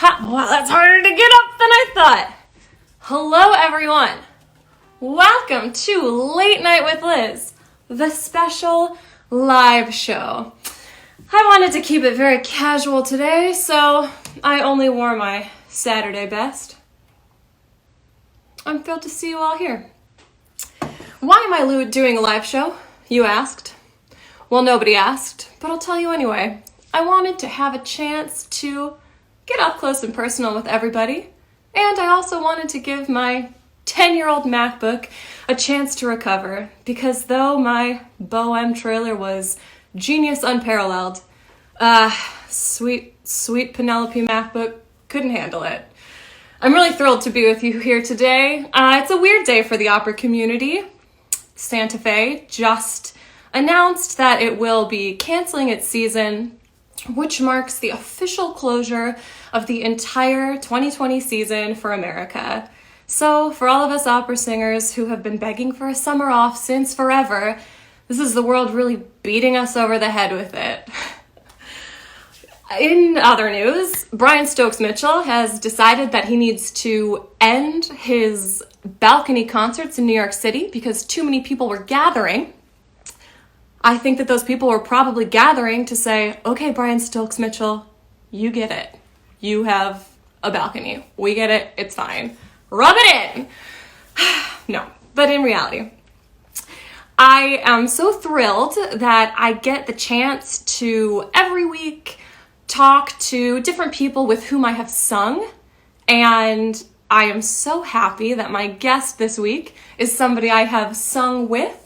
Wow, that's harder to get up than I thought. Hello, everyone. Welcome to Late Night with Liz, the special live show. I wanted to keep it very casual today, so I only wore my Saturday best. I'm thrilled to see you all here. Why am I doing a live show, you asked? Well, nobody asked, but I'll tell you anyway. I wanted to have a chance to get up close and personal with everybody, and I also wanted to give my 10-year-old MacBook a chance to recover, because though my Bohem trailer was genius unparalleled, sweet Penelope MacBook couldn't handle it. I'm really thrilled to be with you here today. It's a weird day for the opera community. Santa Fe just announced that it will be canceling its season, which marks the official closure of the entire 2020 season for America. So for all of us opera singers who have been begging for a summer off since forever, this is the world really beating us over the head with it. In other news, Brian Stokes-Mitchell has decided that he needs to end his balcony concerts in New York City because too many people were gathering. I think that those people were probably gathering to say, okay, Brian Stokes-Mitchell, you get it. You have a balcony. We get it. It's fine. Rub it in. No, but in reality, I am so thrilled that I get the chance to every week talk to different people with whom I have sung, and I am so happy that my guest this week is somebody I have sung with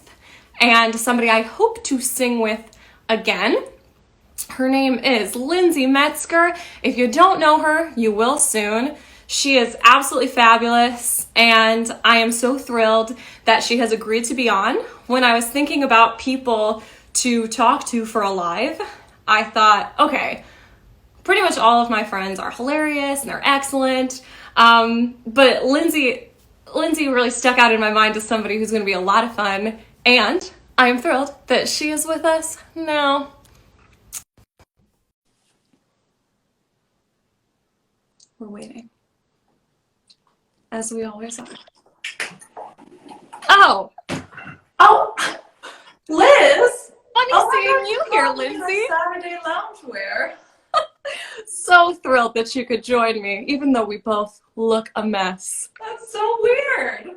and somebody I hope to sing with again. Her name is Lindsay Metzger. If you don't know her, you will soon. She is absolutely fabulous, and I am so thrilled that she has agreed to be on. When I was thinking about people to talk to for a live, I thought, okay, pretty much all of my friends are hilarious and they're excellent, but Lindsay really stuck out in my mind as somebody who's going to be a lot of fun, and I am thrilled that she is with us now. We're waiting, as we always are. Oh, Liz! Funny seeing you here, Lindsay. Saturday loungewear. So thrilled that you could join me, even though we both look a mess. That's so weird.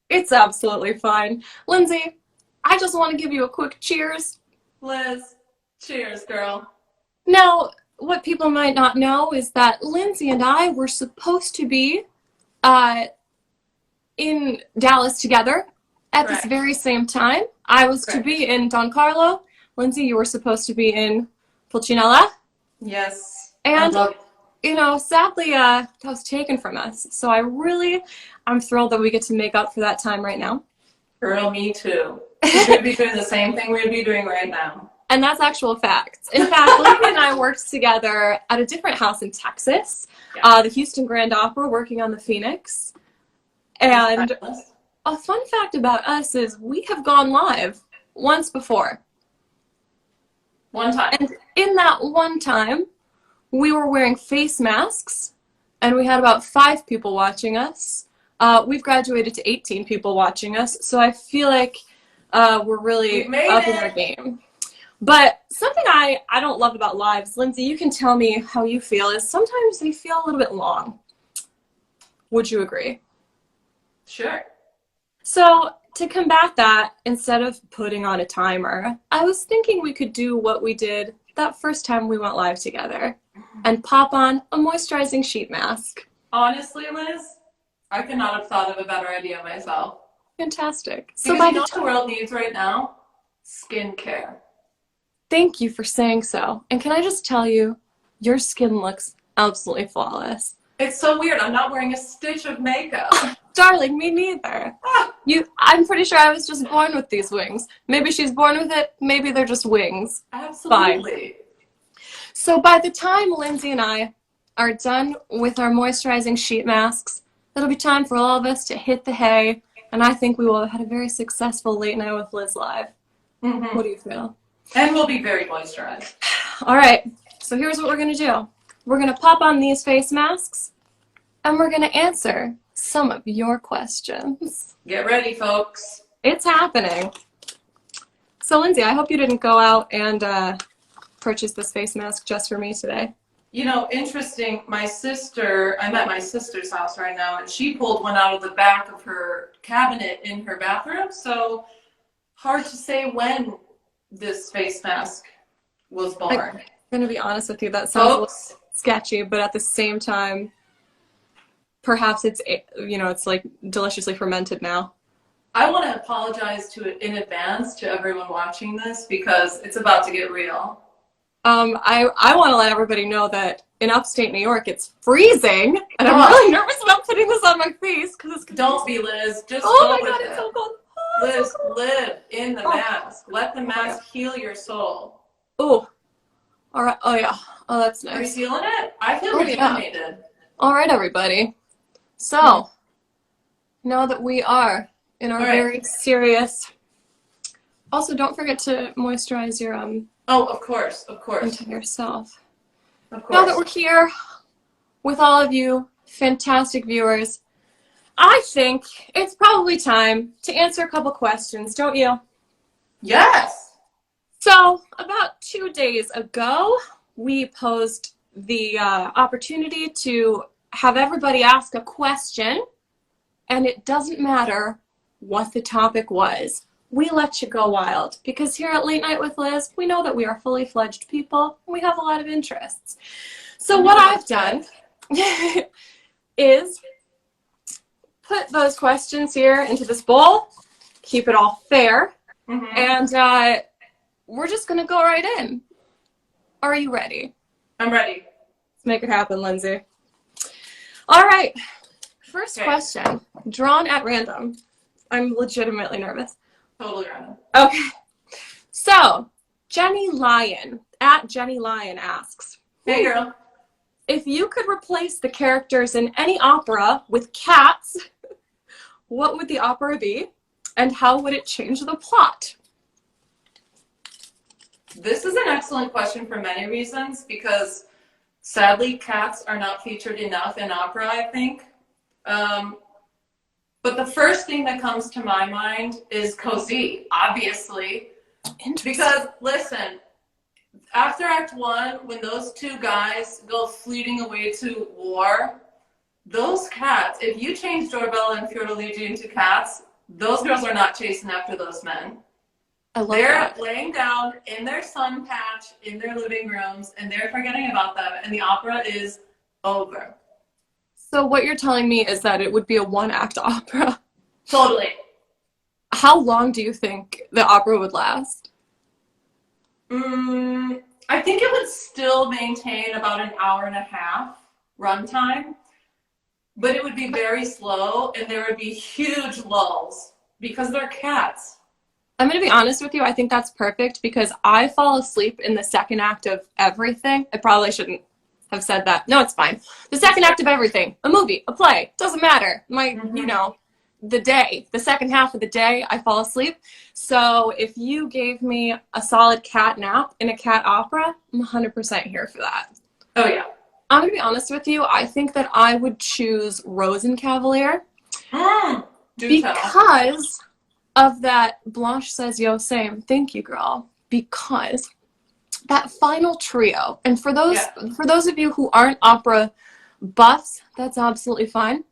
It's absolutely fine. Lindsay, I just want to give you a quick cheers. Liz, cheers, girl. Now, what people might not know is that Lindsay and I were supposed to be in Dallas together at this very same time. I was to be in Don Carlo. Lindsay, you were supposed to be in Pulcinella. Yes. And, sadly, that was taken from us. So I'm thrilled that we get to make up for that time right now. Girl, me too. We should be doing the same thing we'd be doing right now. And that's actual facts. In fact, Lindsay and I worked together at a different house in Texas, the Houston Grand Opera, working on the Phoenix. And a fun fact about us is we have gone live once before. One time. And in that one time, we were wearing face masks, and we had about 5 people watching us. We've graduated to 18 people watching us, so I feel like we're really up in our game. But something I don't love about lives, Lindsay, you can tell me how you feel, is sometimes they feel a little bit long. Would you agree? Sure. So to combat that, instead of putting on a timer, I was thinking we could do what we did that first time we went live together and pop on a moisturizing sheet mask. Honestly, Liz, I could not have thought of a better idea myself. Fantastic. So what the world needs right now? Skincare. Thank you for saying so. And can I just tell you, your skin looks absolutely flawless. It's so weird. I'm not wearing a stitch of makeup. Darling, me neither. I'm pretty sure I was just born with these wings. Maybe she's born with it. Maybe they're just wings. Absolutely. Fine. So by the time Lindsay and I are done with our moisturizing sheet masks, it'll be time for all of us to hit the hay, and I think we will have had a very successful Late Night with Liz live. Mm-hmm. What do you feel? And we'll be very moisturized. All right. So here's what we're going to do. we're going to pop on these face masks, and we're going to answer some of your questions. Get ready, folks. It's happening. So, Lindsay, I hope you didn't go out and purchase this face mask just for me today. You know, interesting, I'm at my sister's house right now, and she pulled one out of the back of her cabinet in her bathroom, so hard to say when this face mask was born. I'm going to be honest with you, that sounds a little Folks, sketchy, but at the same time, perhaps it's, it's like deliciously fermented now. I want to apologize in advance to everyone watching this because it's about to get real. I want to let everybody know that in upstate New York, it's freezing, and I'm really nervous about putting this on my face because it's. Don't be, Liz. Just oh go my with god, it. it's so cold. Oh, Liz, so cold. live in the mask. Let the mask heal your soul. Oh, all right. Oh yeah. Oh, that's Are you nice. feeling it? I feel yeah. rejuvenated. All right, everybody. So now that we are in our very serious. Also, don't forget to moisturize your Oh, of course. into yourself. Of course. Now that we're here with all of you fantastic viewers, I think it's probably time to answer a couple questions, don't you? Yes. So, about 2 days ago, we posed the opportunity to have everybody ask a question, and it doesn't matter what the topic was. We let you go wild because here at Late Night with Liz, we know that we are fully fledged people and we have a lot of interests. So what I've done is put those questions here into this bowl, keep it all fair, and we're just going to go right in. Are you ready? I'm ready. Let's make it happen, Lindsay. All right. First question, drawn at random. I'm legitimately nervous. Totally random. Okay. So, Jenny Lyon, at Jenny Lyon asks, Hey, girl. if you could replace the characters in any opera with cats, what would the opera be, and how would it change the plot? This is an excellent question for many reasons because sadly cats are not featured enough in opera, I think. But the first thing that comes to my mind is Così, obviously. Because, listen, after Act 1, when those two guys go fleeting away to war, those cats, if you change Dorabella and Fiordaligi into cats, those girls are not chasing after those men. They're laying down in their sun patch, in their living rooms, and they're forgetting about them, and the opera is over. So what you're telling me is that it would be a one-act opera. Totally. How long do you think the opera would last? I think it would still maintain about an hour and a half runtime, but it would be very slow, and there would be huge lulls because they're cats. I'm going to be honest with you. I think that's perfect because I fall asleep in the second act of everything. I probably shouldn't have said that. No, it's fine. The second act of everything, a movie, a play, doesn't matter. The second half of the day, I fall asleep. So if you gave me a solid cat nap in a cat opera, I'm 100% here for that. Oh, yeah. I'm going to be honest with you. I think that I would choose Rosencavalier because of that Blanche says, yo, same. Thank you, girl. Because that final trio, and for those of you who aren't opera buffs, that's absolutely fine.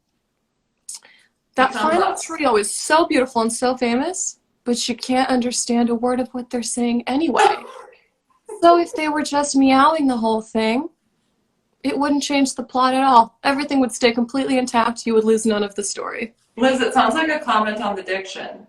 That final trio is so beautiful and so famous, but you can't understand a word of what they're saying anyway. So if they were just meowing the whole thing, it wouldn't change the plot at all. Everything would stay completely intact. You would lose none of the story. Liz, it sounds like a comment on the diction.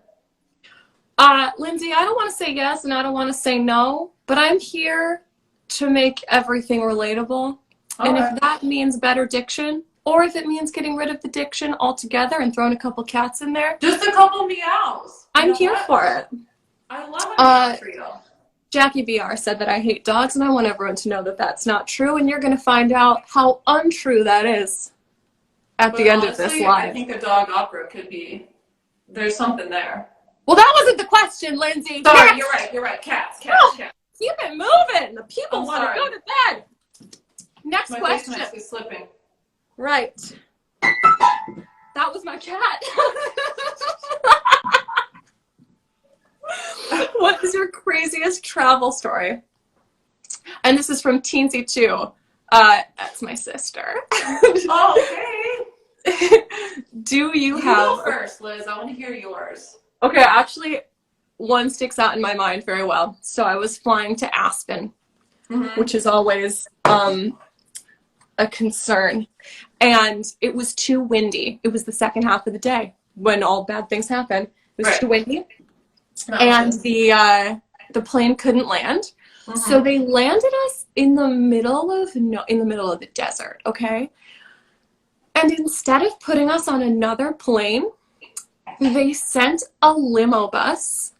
Lindsay, I don't want to say yes and I don't want to say no, but I'm here to make everything relatable. Okay. And if that means better diction, or if it means getting rid of the diction altogether and throwing a couple cats in there. Just a couple meows. I'm here for it. I love a meow trio. Jackie BR said that I hate dogs, and I want everyone to know that that's not true, and you're going to find out how untrue that is at the end of this live. I think a dog opera could be, there's something there. Well, that wasn't the question, Lindsay. Sorry, you're right. Cats. Keep it moving. The people want to go to bed. Next My face question. mask is slipping. Right. That was my cat. What is your craziest travel story? And this is from Teensy 2. That's my sister. Oh, okay. Do you You have... go first, Liz. I want to hear yours. Okay, actually, one sticks out in my mind very well. So I was flying to Aspen, which is always a concern. And it was too windy. It was the second half of the day when all bad things happen. It was too windy. And the plane couldn't land. So they landed us in the middle of the desert, okay? And instead of putting us on another plane, they sent a limo bus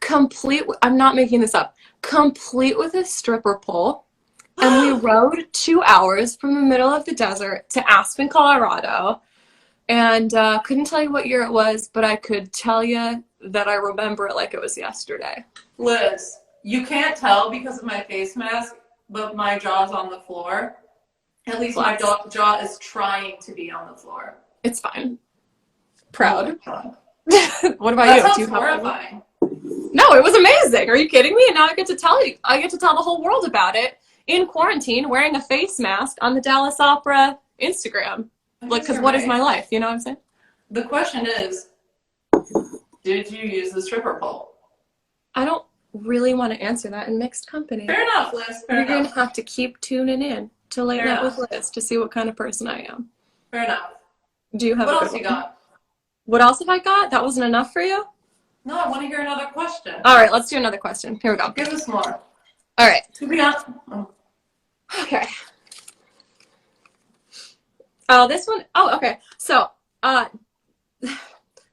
complete, I'm not making this up, complete with a stripper pole. And we rode 2 hours from the middle of the desert to Aspen, Colorado. And couldn't tell you what year it was, but I could tell you that I remember it like it was yesterday. Liz, you can't tell because of my face mask, but my jaw's on the floor. At least my jaw is trying to be on the floor. It's fine. Proud. Oh, What about that you? sounds Do you have horrifying. No, it was amazing. Are you kidding me? And now I get to tell you. I get to tell the whole world about it in quarantine, wearing a face mask on the Dallas Opera Instagram. Like, because what is my life? You know what I'm saying? The question is, did you use the stripper pole? I don't really want to answer that in mixed company. Fair enough, Liz. Fair You're going enough. to have to keep tuning in to Late Fair Night enough. with Liz to see what kind of person I am. Fair enough. Do you have What a else good you one? got? What else have I got? That wasn't enough for you? No, I want to hear another question. All right, let's do another question. Here we go. Give us more. All right. To be honest. Okay. Oh, this one. Oh, okay. So, JJ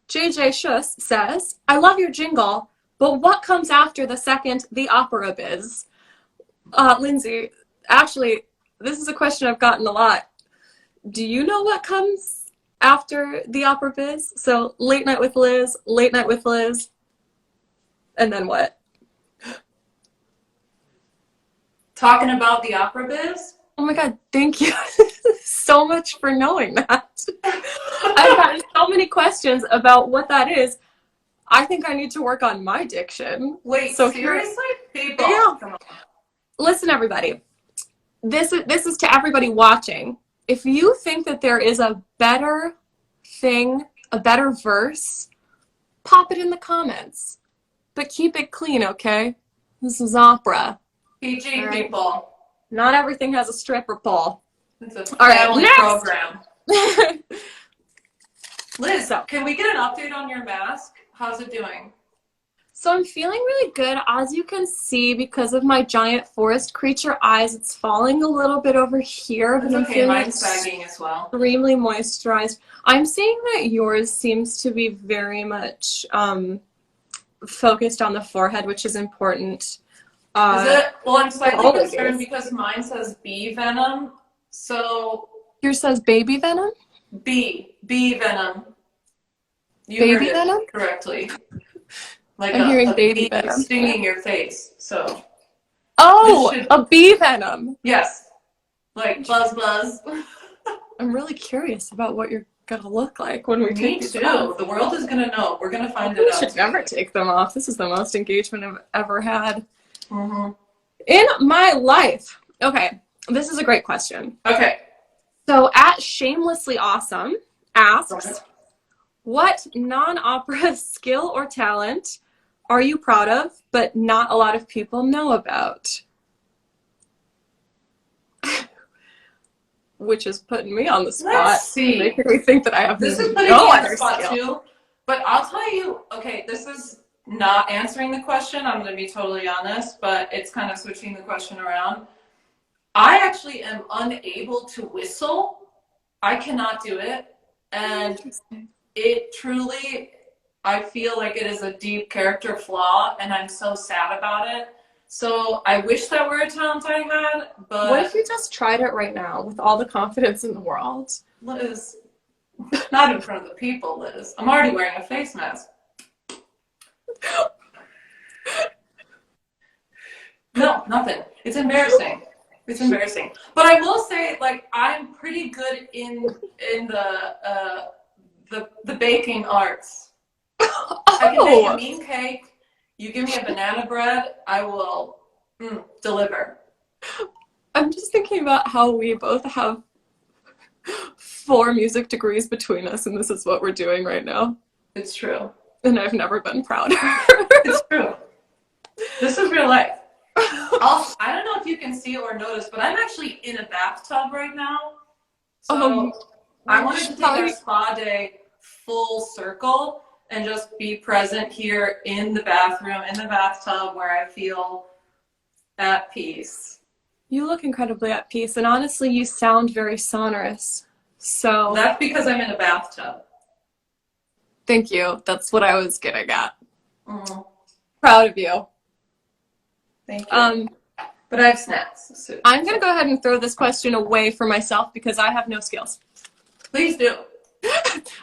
Schuss says, I love your jingle, but what comes after the second the opera biz? Lindsay, actually, this is a question I've gotten a lot. Do you know what comes after the opera biz? So, Late Night with Liz, and then what? Talking about the opera biz? Oh my God, thank you so much for knowing that. I've gotten so many questions about what that is. I think I need to work on my diction. Wait, so seriously? People. Yeah. Come on. Listen, everybody. This is to everybody watching. If you think that there is a better thing, a better verse, pop it in the comments. But keep it clean, okay? This is opera. PG All right. people. Not everything has a stripper pole. It's a All right, family next. program. Liz, can we get an update on your mask? How's it doing? So I'm feeling really good. As you can see, because of my giant forest creature eyes, it's falling a little bit over here. It's But I'm okay, feeling mine's sagging as well. extremely moisturized. I'm seeing that yours seems to be very much focused on the forehead, which is important. Is it? Well, I'm slightly all of concerned yours. because mine says bee venom. So, Yours says baby venom? bee venom. You Baby heard it venom? correctly. Like I'm hearing a baby bee venom. stinging your face. So, Oh, This should- a bee venom. yes. Like buzz buzz. I'm really curious about what you're going to look like when we Me take these too. off. The world is going to know. We're going to find We it out. should never take them off. This is the most engagement I've ever had Mm-hmm. in my life. Okay, this is a great question. Okay. So at Shamelessly Awesome asks, what non-opera skill or talent are you proud of, but not a lot of people know about? Which is putting me on the spot. Let's see. Making me think that I have This is no putting me on the other spot skill. too. But I'll tell you, okay, this is not answering the question. I'm going to be totally honest, but it's kind of switching the question around. I actually am unable to whistle. I cannot do it. And it truly, I feel like it is a deep character flaw, and I'm so sad about it. So I wish that were a talent I had, but What if you just tried it right now with all the confidence in the world? Liz, not in front of the people, Liz. I'm already wearing a face mask. No, nothing. It's embarrassing. It's embarrassing. But I will say, like, I'm pretty good in the baking arts. I can make a mean cake. You give me a banana bread, I will deliver. I'm just thinking about how we both have 4 music degrees between us, and this is what we're doing right now. It's true. And I've never been prouder. It's true. This is real life. Also, I don't know if you can see or notice, but I'm actually in a bathtub right now. So I wanted to take our spa day full circle and just be present here in the bathroom, in the bathtub, where I feel at peace. You look incredibly at peace, and honestly, you sound very sonorous. So that's because I'm in a bathtub. Thank you. That's what I was getting at. Proud of you. Thank you. But I have snacks. So. I'm going to go ahead and throw this question away for myself because I have no skills. Please do.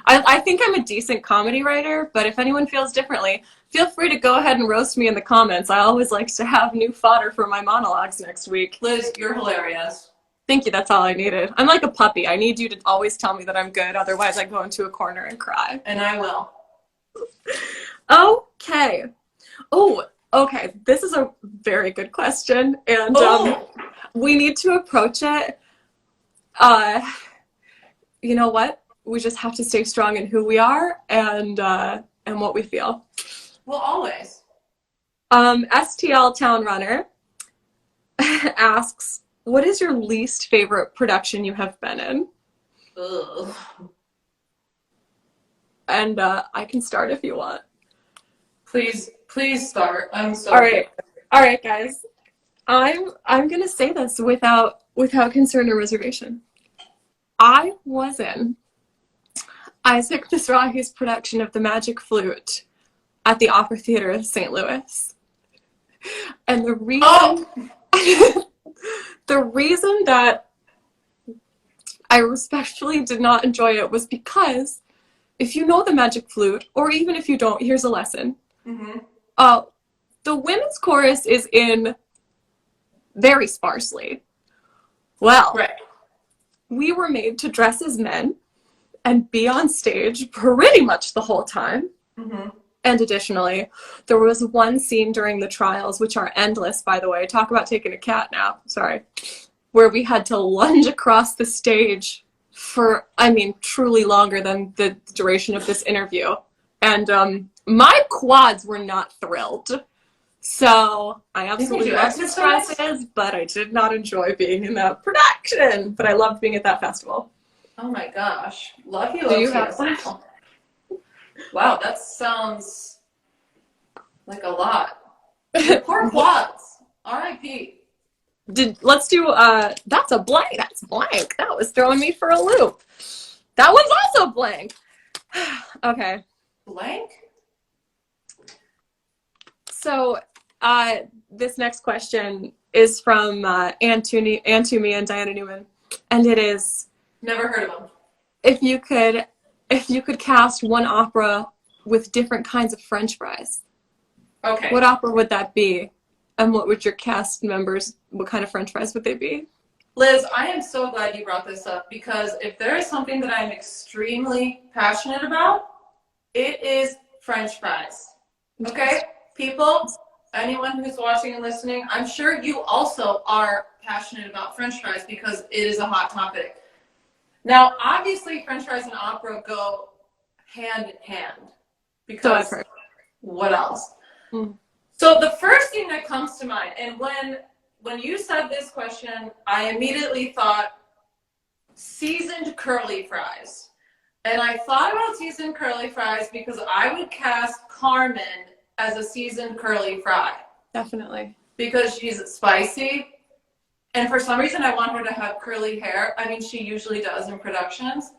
I think I'm a decent comedy writer, but if anyone feels differently, feel free to go ahead and roast me in the comments. I always like to have new fodder for my monologues next week. Liz, you're hilarious. Thank you. That's all I needed. I'm like a puppy. I need you to always tell me that I'm good. Otherwise, I go into a corner and cry. And I will. Okay. Oh, okay. This is a very good question. And we need to approach it. You know what? We just have to stay strong in who we are and what we feel. Well, always. STL Town Runner asks, what is your least favorite production you have been in? Ugh. And I can start if you want. Please start. I'm so all right, guys. I'm gonna say this without concern or reservation. I was in Isaac Mizrahi's production of the Magic Flute at the Opera Theater of St. Louis, and the reason. The reason that I respectfully did not enjoy it was because if you know the Magic Flute, or even if you don't, here's a lesson. The women's chorus is in very sparsely. Well, we were made to dress as men and be on stage pretty much the whole time. And additionally, there was one scene during the trials, which are endless, by the way. Talk about taking a cat nap. Sorry. Where we had to lunge across the stage for, truly longer than the duration of this interview. And my quads were not thrilled. So I absolutely loved his dresses, but I did not enjoy being in that production. But I loved being at that festival. Oh my gosh. Love you. Do you have one? Wow, that sounds like a lot. Poor quads. R.I.P. Let's do, that's a blank. That's blank. That was throwing me for a loop. That one's also blank. Okay. Blank? So, this next question is from Ann Toomey and Diana Newman. And it is... Never heard of them. If you could cast one opera with different kinds of French fries, okay, what opera would that be? And what would your cast members, what kind of French fries would they be? Liz, I am so glad you brought this up because if there is something that I'm extremely passionate about, it is French fries. Okay? People, anyone who's watching and listening, I'm sure you also are passionate about French fries because it is a hot topic. Now, obviously, French fries and opera go hand in hand because what else? So the first thing that comes to mind, and when you said this question, I immediately thought seasoned curly fries. And I thought about seasoned curly fries because I would cast Carmen as a seasoned curly fry. Definitely. Because she's spicy. And for some reason, I want her to have curly hair. I mean, she usually does in productions.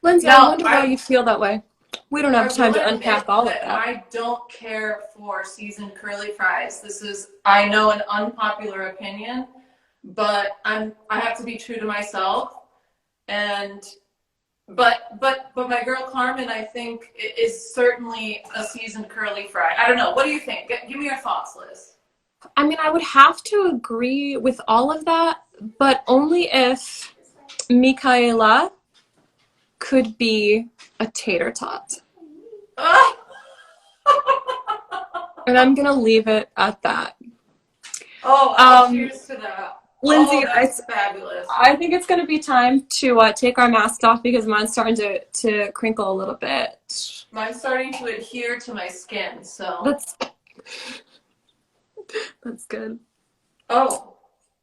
Lindsay, I wonder why you feel that way. We don't have time to unpack all of that. I don't care for seasoned curly fries. This is, I know, an unpopular opinion, but I have to be true to myself. And but my girl Carmen, I think, is certainly a seasoned curly fry. I don't know. What do you think? Give me your thoughts, Liz. I mean, I would have to agree with all of that. but only if Michaela could be a tater tot. And I'm gonna leave it at that. Oh, cheers to that. Lindsay, that's fabulous. I think it's gonna be time to take our masks off because mine's starting to crinkle a little bit. Mine's starting to adhere to my skin, so. That's good. Oh,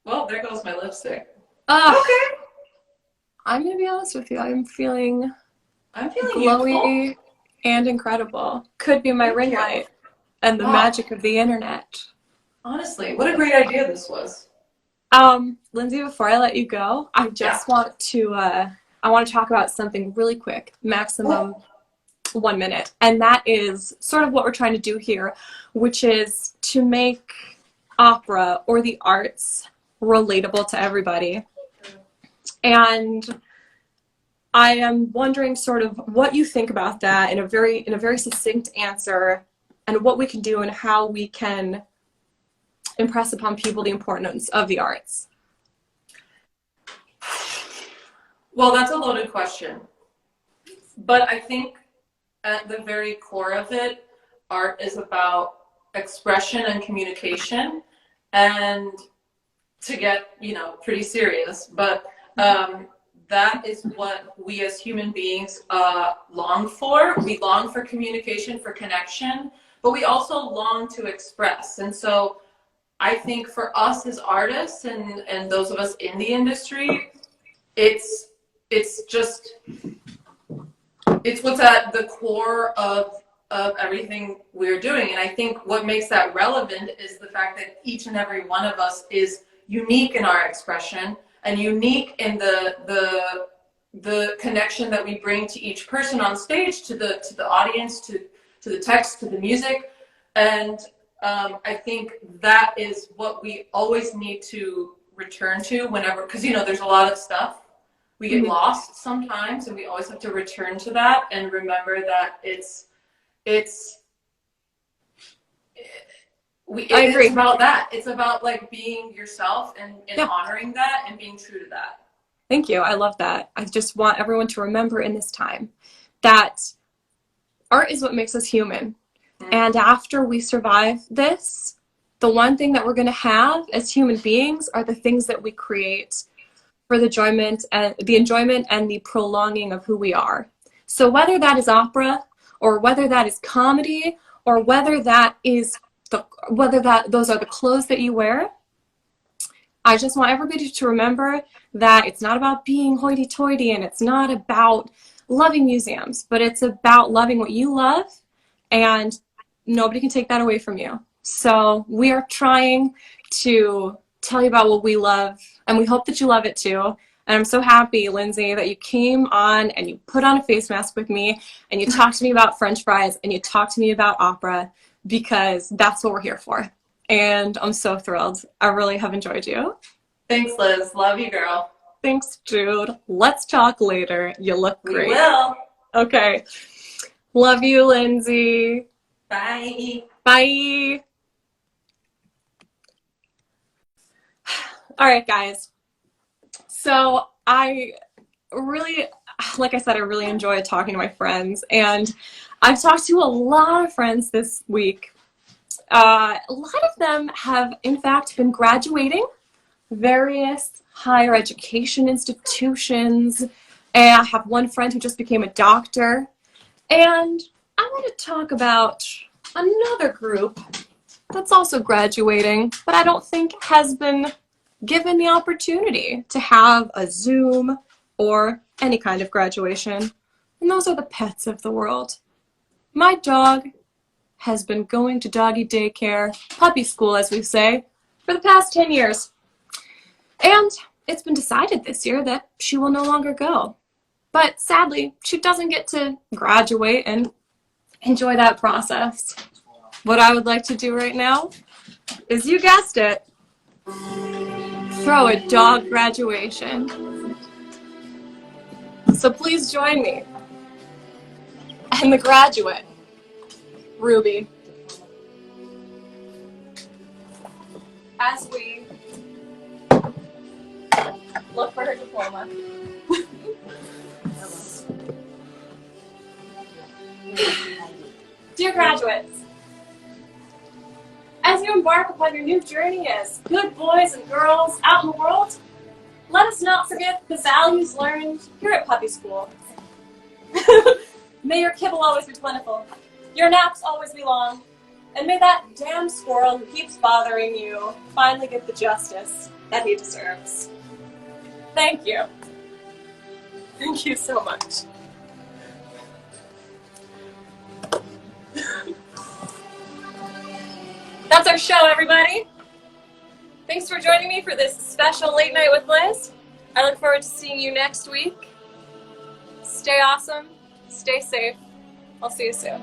well, there goes my lipstick. Okay. I'm gonna be honest with you. I'm feeling glowy youthful. and incredible. Could be my ring light and the magic of the internet. Honestly, what a great idea this was. Lindsay, before I let you go, I just want to talk about something really quick, maximum 1 minute, and that is sort of what we're trying to do here, which is to make opera or the arts relatable to everybody. And I am wondering sort of what you think about that in a very succinct answer, and what we can do and how we can impress upon people the importance of the arts. Well, that's a loaded question. But I think at the very core of it, art is about expression and communication. And to get, pretty serious, but that is what we as human beings long for. We long for communication, for connection, but we also long to express. And so I think for us as artists and those of us in the industry, it's what's at the core of everything we're doing. And I think what makes that relevant is the fact that each and every one of us is unique in our expression and unique in the connection that we bring to each person on stage, to the audience, to the text, to the music. And I think that is what we always need to return to whenever, because there's a lot of stuff. We get lost sometimes, and we always have to return to that and remember that it's about that. It's about like being yourself and honoring that and being true to that. Thank you. I love that. I just want everyone to remember in this time that art is what makes us human. And after we survive this, the one thing that we're going to have as human beings are the things that we create for the enjoyment and the prolonging of who we are. So whether that is opera, or whether that is comedy, or whether those are the clothes that you wear, I just want everybody to remember that it's not about being hoity-toity, and it's not about loving museums, but it's about loving what you love, and nobody can take that away from you. So we are trying to tell you about what we love, and we hope that you love it too. And I'm so happy, Lindsay, that you came on and you put on a face mask with me, and you talked to me about French fries, and you talked to me about opera, because that's what we're here for. And I'm so thrilled. I really have enjoyed you. Thanks, Liz. Love you, girl. Thanks, Jude. Let's talk later. You look great. We will. Okay. Love you, Lindsay. Bye. Bye. All right, guys. So I really, like I said, I really enjoy talking to my friends, and I've talked to a lot of friends this week. A lot of them have, in fact, been graduating various higher education institutions, and I have one friend who just became a doctor. And I want to talk about another group that's also graduating, but I don't think has been given the opportunity to have a Zoom or any kind of graduation. And those are the pets of the world. My dog has been going to doggy daycare, puppy school as we say, for the past 10 years. And it's been decided this year that she will no longer go. But sadly, she doesn't get to graduate and enjoy that process. What I would like to do right now is, you guessed it, throw a dog graduation. So please join me and the graduate, Ruby, as we Look for her diploma. Dear graduates, as you embark upon your new journey as good boys and girls out in the world, let us not forget the values learned here at puppy school. May your kibble always be plentiful, your naps always be long, and may that damn squirrel who keeps bothering you finally get the justice that he deserves. Thank you. Thank you so much. That's our show, everybody. Thanks for joining me for this special late night with Liz. I look forward to seeing you next week. Stay awesome. Stay safe. I'll see you soon.